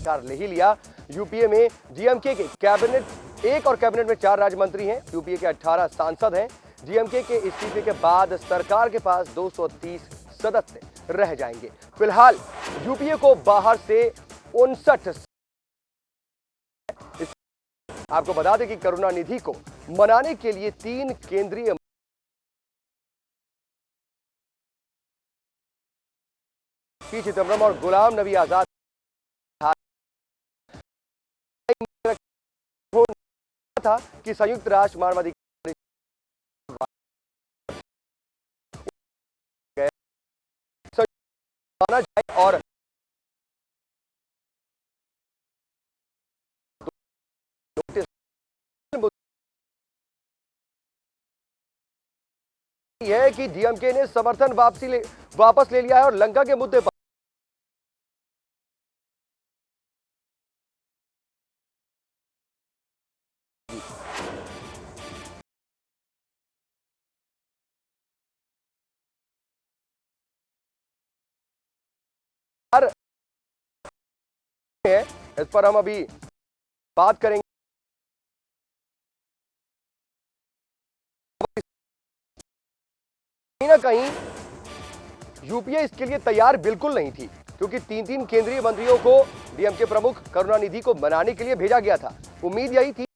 अधिकार ले ही लिया। यूपीए में डीएमके के कैबिनेट एक और कैबिनेट में 4 राज्य मंत्री हैं। यूपीए के 18 सांसद हैं। डीएमके के इस्तीफे के बाद सरकार के पास 230 सदस्य रह जाएंगे। फिलहाल यूपीए को बाहर से 59। आपको बता दें कि करुणानिधि को मनाने के लिए 3 केंद्रीय पी चिदम्बरम और गुलाम नबी आजाद था कि संयुक्त राष्ट्र मानवाधिकार माना जाए और है कि डीएमके ने समर्थन वापस ले लिया है और लंका के मुद्दे पर है। इस पर हम अभी बात करेंगे। कहीं ना कहीं यूपीए इसके लिए तैयार बिल्कुल नहीं थी, क्योंकि 3 केंद्रीय मंत्रियों को डीएमके प्रमुख करुणानिधि को मनाने के लिए भेजा गया था। उम्मीद यही थी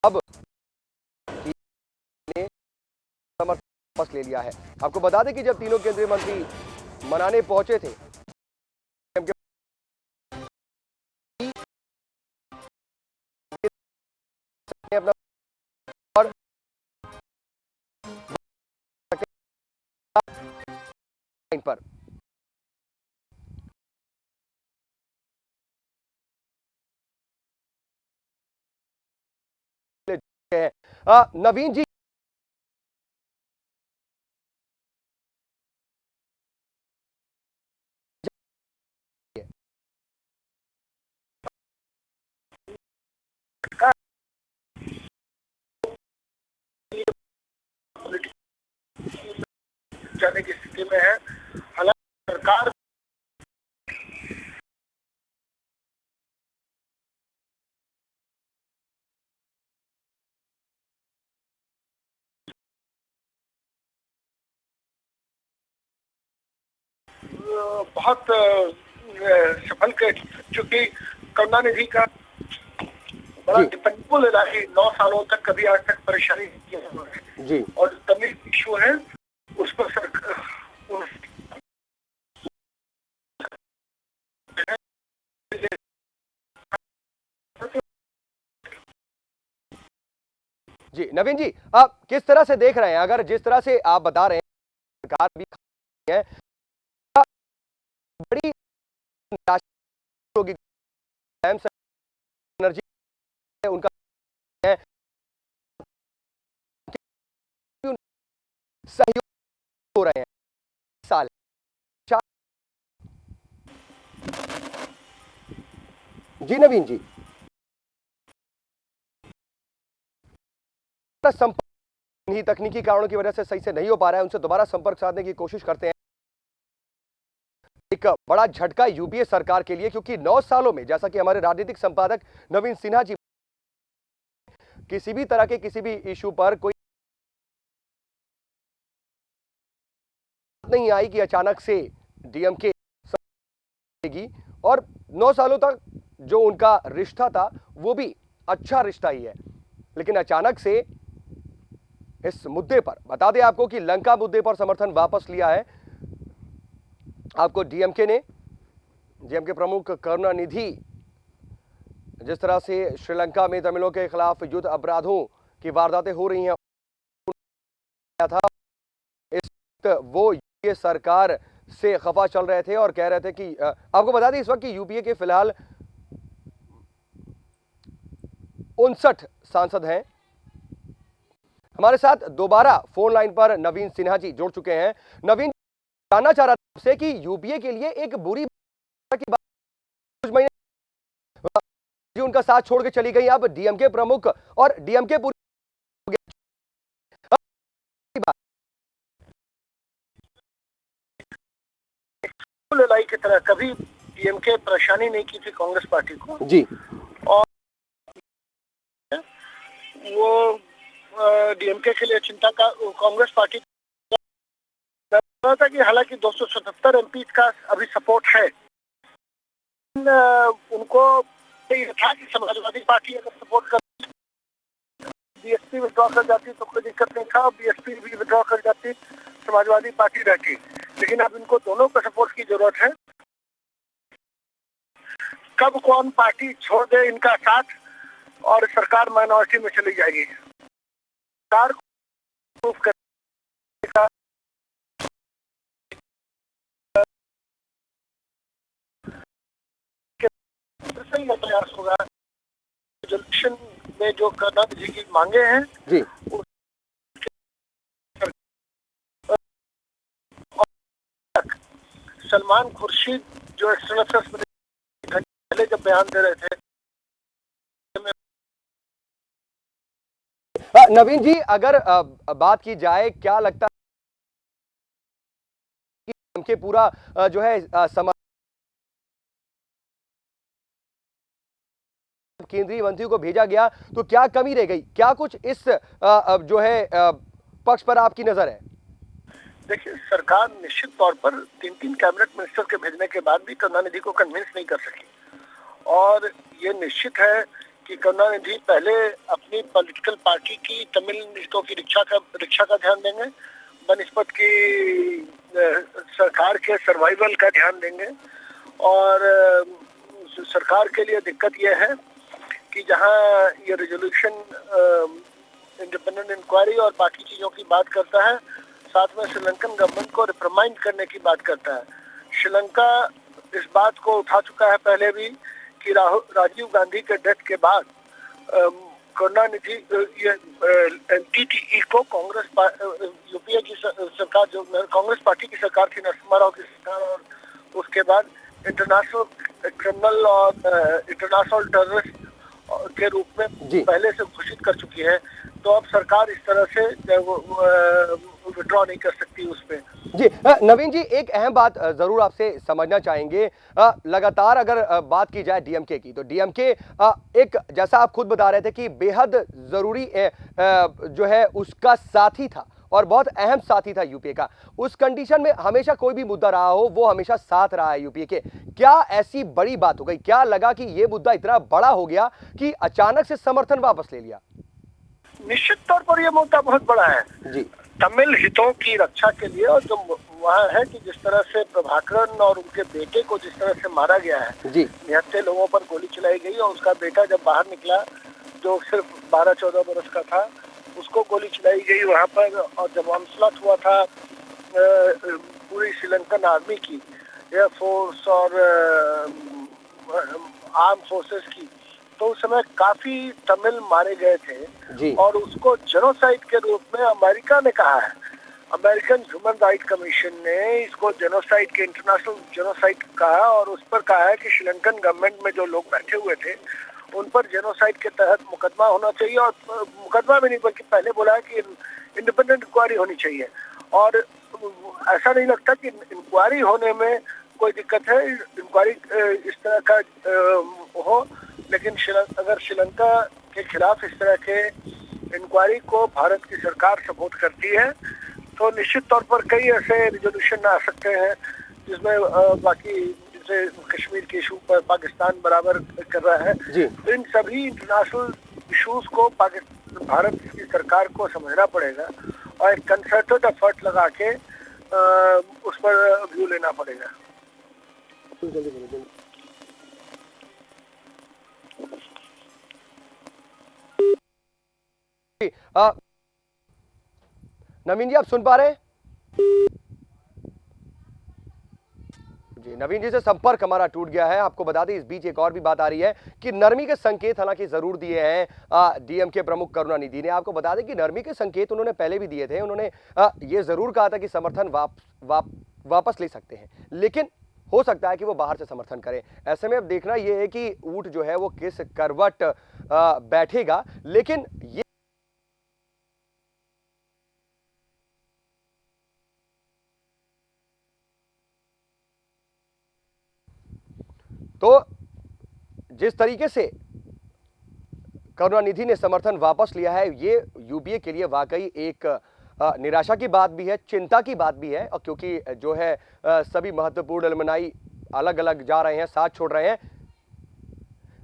अब ने समर्थन वापस ले लिया है। आपको बता दें कि जब तीनों केंद्रीय मंत्री मनाने पहुंचे थे, अपना और पर नवीन जी जाने की स्थिति में है। हालांकि सरकार बहुत सफल कर चुकी। करुणानिधि का बड़ा डिपेंडेबल रहा है। 9 सालों तक कभी आज तक परेशानी नहीं किया उन्होंने जी। और तमिल इशू है उस पर जी। नवीन जी, आप किस तरह से देख रहे हैं? अगर जिस तरह से आप बता रहे हैं सरकार भी है, बड़ी होगी एनर्जी उनका है, सहयोग हो रहे हैं साल जी। नवीन जी, संपर्क इन्हीं तकनीकी कारणों की वजह से सही से नहीं हो पा रहा है। उनसे दोबारा संपर्क साधने की कोशिश करते हैं। एक बड़ा झटका यूपीए सरकार के लिए, क्योंकि 9 सालों में, जैसा कि हमारे राजनीतिक संपादक नवीन सिन्हा जी, किसी भी तरह के किसी भी इशू पर कोई नहीं आई कि अचानक से डीएमके और 9 सालों तक जो उनका रिश्ता था वो भी अच्छा रिश्ता ही है। लेकिन अचानक से इस मुद्दे पर बता दें आपको कि लंका मुद्दे पर समर्थन वापस लिया है। आपको डीएमके प्रमुख करुणानिधि जिस तरह से श्रीलंका में तमिलों के खिलाफ युद्ध अपराधों की वारदातें हो रही हैं था, इस वो यूपीए सरकार से खफा चल रहे थे और कह रहे थे कि आपको बता दें इस वक्त की यूपीए के फिलहाल 59 सांसद हैं। हमारे साथ दोबारा फोन लाइन पर नवीन सिन्हा जी जुड़ चुके हैं। नवीन, जानना चाह रहा था आपसे कि यूपीए के लिए एक बुरी की बात, कुछ महीने उनका साथ छोड़ के चली गई, अब डीएमके प्रमुख और डीएमके पूरी लड़ाई की तरह कभी डीएमके परेशानी नहीं की थी कांग्रेस पार्टी को जी। और वो डीएमके के लिए चिंता का कांग्रेस पार्टी था कि हालांकि 277 एमपी का अभी सपोर्ट है, उनको ये था कि समाजवादी पार्टी अगर सपोर्ट कर बीएसपी विड्रॉ कर जाती तो कोई दिक्कत नहीं था, बीएसपी भी विड्रॉ कर जाती, समाजवादी पार्टी रहती। लेकिन अब इनको दोनों का सपोर्ट की जरूरत है। कब कौन पार्टी छोड़ दे इनका साथ और सरकार माइनॉरिटी में चली जाएगी, सरकार को करेगा सही प्रयास होगा। रेजोल्यूशन में जो कर्नाटक जी की मांगे हैं जी, सलमान खुर्शीद जो एक्सटर्नल अफेयर्स पहले जब बयान दे रहे थे, नवीन जी अगर बात की जाए, क्या लगता है कि उनके पूरा जो है केंद्रीय मंत्री को भेजा गया तो क्या कमी रह गई, क्या कुछ इस जो है पक्ष पर आपकी नजर है? देखिए, सरकार निश्चित तौर पर 3 कैबिनेट मिनिस्टर के भेजने के बाद भी करुणानिधि को कन्विंस नहीं कर सकी और ये निश्चित है कि करुणानिधि पहले अपनी पॉलिटिकल पार्टी की तमिल हितों की रक्षा का ध्यान देंगे, बनिस्पत की सरकार के सर्वाइवल का ध्यान देंगे और सरकार के लिए दिक्कत यह है कि जहां ये रेजोल्यूशन इंडिपेंडेंट इंक्वायरी और बाकी चीजों की बात करता है, साथ में श्रीलंकन गवर्नमेंट को रिप्राइंड करने की बात करता है। श्रीलंका इस बात को उठा चुका है पहले भी कि राजीव गांधी के डेथ के बाद करुणानिधि एनटीटीई को कांग्रेस यूपीए की सरकार जो कांग्रेस पार्टी की सरकार थी, नरसिम्हा राव की सरकार, और उसके बाद इंटरनेशनल क्रिमिनल और इंटरनेशनल टेररिस्ट के रूप में पहले से घोषित कर चुकी है। तो अब सरकार इस तरह से विड्रॉ नहीं कर सकती उस पे। जी नवीन जी, एक अहम बात जरूर आपसे समझना चाहेंगे। लगातार अगर बात की जाए डीएमके की, तो डीएमके एक, जैसा आप खुद बता रहे थे कि बेहद जरूरी जो है उसका साथी था और बहुत अहम साथी था यूपीए का। उस कंडीशन में हमेशा कोई भी मुद्दा रहा हो, वो हमेशा साथ रहा है यूपीए के। क्या ऐसी बड़ी बात हो गई, क्या लगा कि ये मुद्दा इतना बड़ा हो गया कि अचानक से समर्थन वापस ले लिया? निश्चित तौर पर यह मुद्दा बहुत बड़ा है जी, तमिल हितों की रक्षा के लिए। और जो वहाँ है कि जिस तरह से प्रभाकरन और उनके बेटे को जिस तरह से मारा गया है, जी, निहत्थे लोगों पर गोली चलाई गई और उसका बेटा जब बाहर निकला जो सिर्फ 12-14 बरस का था, उसको गोली चलाई गई वहाँ पर। और जब ऑनस्लॉट हुआ था पूरी श्रीलंकन आर्मी की, एयरफोर्स और आर्म फोर्सेस की, तो उस समय काफी तमिल मारे गए थे और उसको जेनोसाइड के रूप में अमेरिका ने कहा है। अमेरिकन ह्यूमन राइट कमीशन ने इसको जेनोसाइड के इंटरनेशनल जेनोसाइड कहा और उस पर कहा है कि श्रीलंकन गवर्नमेंट में जो लोग बैठे हुए थे उन पर जेनोसाइड के तहत मुकदमा होना चाहिए। और मुकदमा भी नहीं बल्कि पहले बोला है कि इंडिपेंडेंट इंक्वायरी होनी चाहिए। और ऐसा नहीं लगता कि इंक्वायरी होने में कोई दिक्कत है, इंक्वायरी इस तरह का हो, लेकिन अगर श्रीलंका के खिलाफ इस तरह के इंक्वायरी को भारत की सरकार सपोर्ट करती है तो निश्चित तौर पर कई ऐसे रिजोल्यूशन आ सकते हैं जिसमें बाकी जैसे कश्मीर के इशू पर पाकिस्तान बराबर कर रहा है। तो इन सभी इंटरनेशनल इश्यूज को भारत की सरकार को समझना पड़ेगा और एक कंसर्टेड एफर्ट लगा के उस पर व्यू लेना पड़ेगा। नवीन जी, आप सुन पा रहे हैं? जी, नवीन जी से संपर्क हमारा टूट गया है। आपको बता दें, इस बीच एक और भी बात आ रही है कि नरमी के संकेत हालांकि जरूर दिए हैं डीएमके प्रमुख करुणानिधि ने। आपको बता दें कि नरमी के संकेत उन्होंने पहले भी दिए थे। उन्होंने ये जरूर कहा था कि समर्थन वापस ले सकते हैं, लेकिन हो सकता है कि वो बाहर से समर्थन करें। ऐसे में अब देखना यह है कि ऊंट जो है वो किस करवट बैठेगा। लेकिन ये तो जिस तरीके से करुणानिधि ने समर्थन वापस लिया है, ये यूपीए के लिए वाकई एक निराशा की बात भी है, चिंता की बात भी है। और क्योंकि जो है सभी महत्वपूर्ण एलुमनाई अलग अलग जा रहे हैं, साथ छोड़ रहे हैं।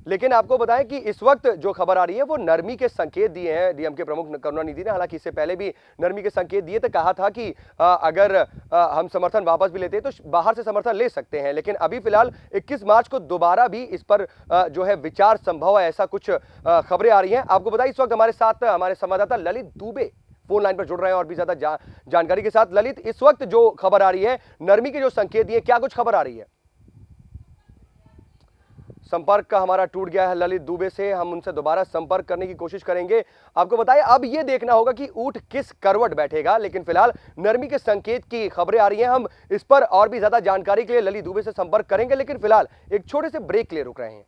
लेकिन आपको बताएं कि इस वक्त जो खबर आ रही है वो नरमी के संकेत दिए हैं डीएम के प्रमुख करुणानिधि ने। हालांकि इससे पहले भी नरमी के संकेत दिए थे, कहा था कि अगर हम समर्थन वापस भी लेते हैं तो बाहर से समर्थन ले सकते हैं। लेकिन अभी फिलहाल 21 मार्च को दोबारा भी इस पर जो है विचार संभव है, ऐसा कुछ खबरें आ रही हैं। आपको बताइए इस वक्त हमारे साथ हमारे संवाददाता ललित दुबे फोन लाइन पर जुड़ रहे हैं और भी ज्यादा जानकारी के साथ। ललित, इस वक्त जो खबर आ रही है, नरमी के जो संकेत दिए, क्या कुछ खबर आ रही है? संपर्क का हमारा टूट गया है ललित दुबे से, हम उनसे दोबारा संपर्क करने की कोशिश करेंगे। आपको बताएं अब ये देखना होगा कि ऊंट किस करवट बैठेगा, लेकिन फिलहाल नरमी के संकेत की खबरें आ रही हैं। हम इस पर और भी ज्यादा जानकारी के लिए ललित दुबे से संपर्क करेंगे, लेकिन फिलहाल एक छोटे से ब्रेक के लिए रुक रहे हैं।